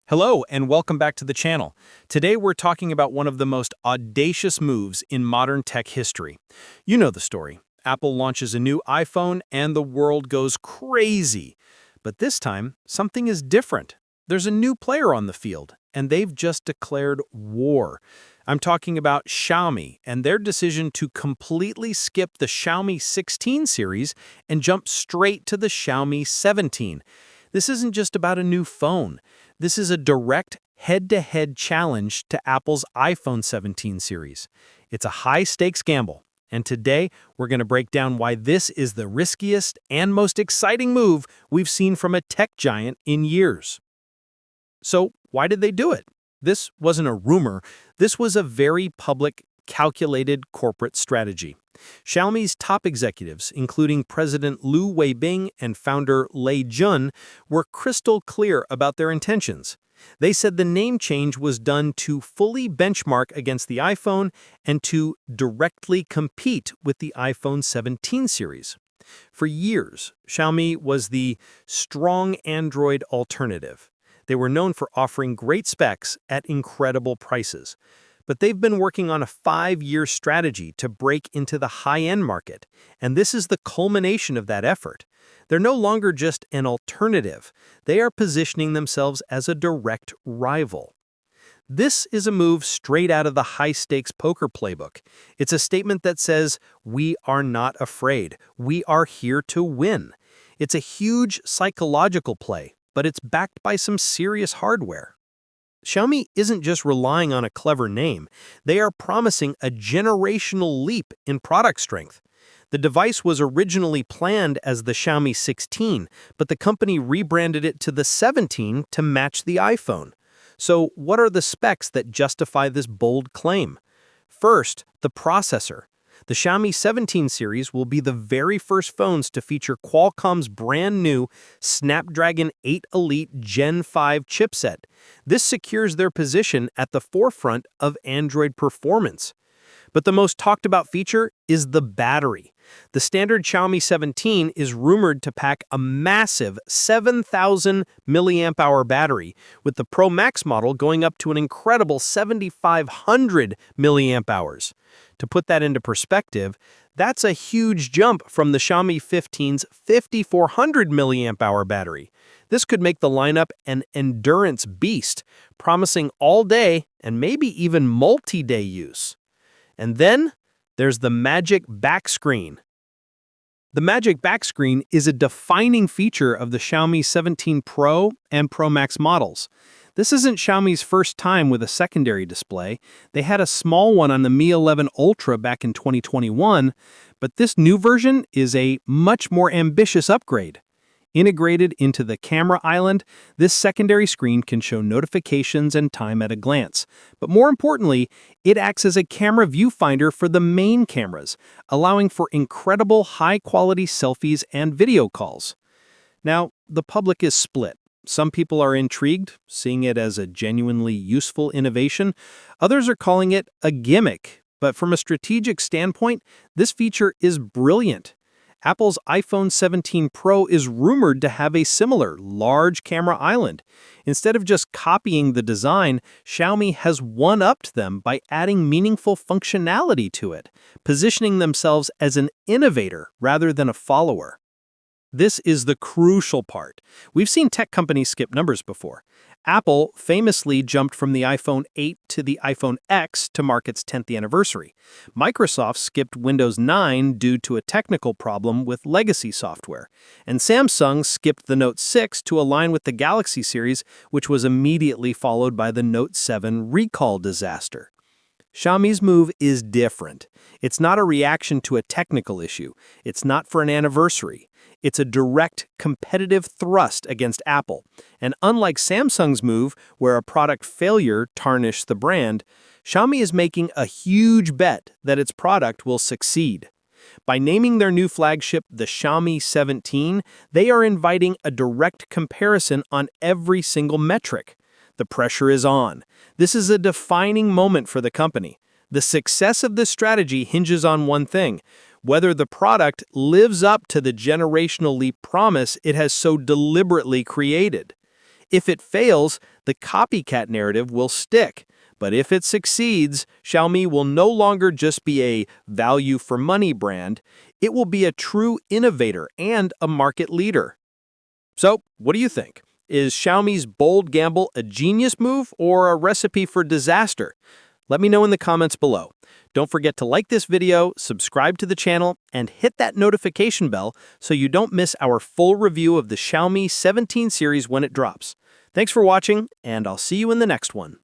Hello and welcome back to the channel. Today we're talking about one of the most audacious moves in modern tech history. You know the story. Apple launches a new iPhone and the world goes crazy. But this time, something is different. There's a new player on the field, and they've just declared war. I'm talking about Xiaomi and their decision to completely skip the Xiaomi 16 series and jump straight to the Xiaomi 17. This isn't just about a new phone. This is a direct head-to-head challenge to Apple's iPhone 17 series. It's a high-stakes gamble, and today we're going to break down why this is the riskiest and most exciting move we've seen from a tech giant in years. So, why did they do it? This wasn't a rumor. This was a very public, calculated corporate strategy. Xiaomi's top executives, including President Lu Weibing and founder Lei Jun, were crystal clear about their intentions. They said the name change was done to fully benchmark against the iPhone and to directly compete with the iPhone 17 series. For years, Xiaomi was the strong Android alternative. They were known for offering great specs at incredible prices. But they've been working on a 5-year strategy to break into the high-end market, and this is the culmination of that effort. They're no longer just an alternative. They are positioning themselves as a direct rival. This is a move straight out of the high-stakes poker playbook. It's a statement that says, "We are not afraid. We are here to win." It's a huge psychological play, but it's backed by some serious hardware. Xiaomi isn't just relying on a clever name. They are promising a generational leap in product strength. The device was originally planned as the Xiaomi 16, but the company rebranded it to the 17 to match the iPhone. So, what are the specs that justify this bold claim? First, the processor. The Xiaomi 17 series will be the very first phones to feature Qualcomm's brand new Snapdragon 8 Elite Gen 5 chipset. This secures their position at the forefront of Android performance. But the most talked about feature is the battery. The standard Xiaomi 17 is rumored to pack a massive 7,000 milliamp hour battery, with the Pro Max model going up to an incredible 7,500 milliamp hours. To put that into perspective, that's a huge jump from the Xiaomi 15's 5,400 milliamp hour battery. This could make the lineup an endurance beast, promising all-day and maybe even multi-day use. And then there's the Magic Back Screen. The Magic Back Screen is a defining feature of the Xiaomi 17 Pro and Pro Max models. This isn't Xiaomi's first time with a secondary display. They had a small one on the Mi 11 Ultra back in 2021, but this new version is a much more ambitious upgrade. Integrated into the camera island, this secondary screen can show notifications and time at a glance. But more importantly, it acts as a camera viewfinder for the main cameras, allowing for incredible high-quality selfies and video calls. Now, the public is split. Some people are intrigued, seeing it as a genuinely useful innovation. Others are calling it a gimmick. But from a strategic standpoint, this feature is brilliant. Apple's iPhone 17 Pro is rumored to have a similar large camera island. Instead of just copying the design, Xiaomi has one-upped them by adding meaningful functionality to it, positioning themselves as an innovator rather than a follower. This is the crucial part. We've seen tech companies skip numbers before. Apple famously jumped from the iPhone 8 to the iPhone X to mark its 10th anniversary. Microsoft skipped Windows 9 due to a technical problem with legacy software. And Samsung skipped the Note 6 to align with the Galaxy series, which was immediately followed by the Note 7 recall disaster. Xiaomi's move is different. It's not a reaction to a technical issue. It's not for an anniversary. It's a direct competitive thrust against Apple. And unlike Samsung's move, where a product failure tarnished the brand, Xiaomi is making a huge bet that its product will succeed. By naming their new flagship the Xiaomi 17, they are inviting a direct comparison on every single metric. The pressure is on. This is a defining moment for the company. The success of this strategy hinges on one thing: whether the product lives up to the generational leap promise it has so deliberately created. If it fails, the copycat narrative will stick. But if it succeeds, Xiaomi will no longer just be a value for money brand, it will be a true innovator and a market leader. So, what do you think? Is Xiaomi's bold gamble a genius move or a recipe for disaster? Let me know in the comments below. Don't forget to like this video, subscribe to the channel, and hit that notification bell so you don't miss our full review of the Xiaomi 17 series when it drops. Thanks for watching, and I'll see you in the next one.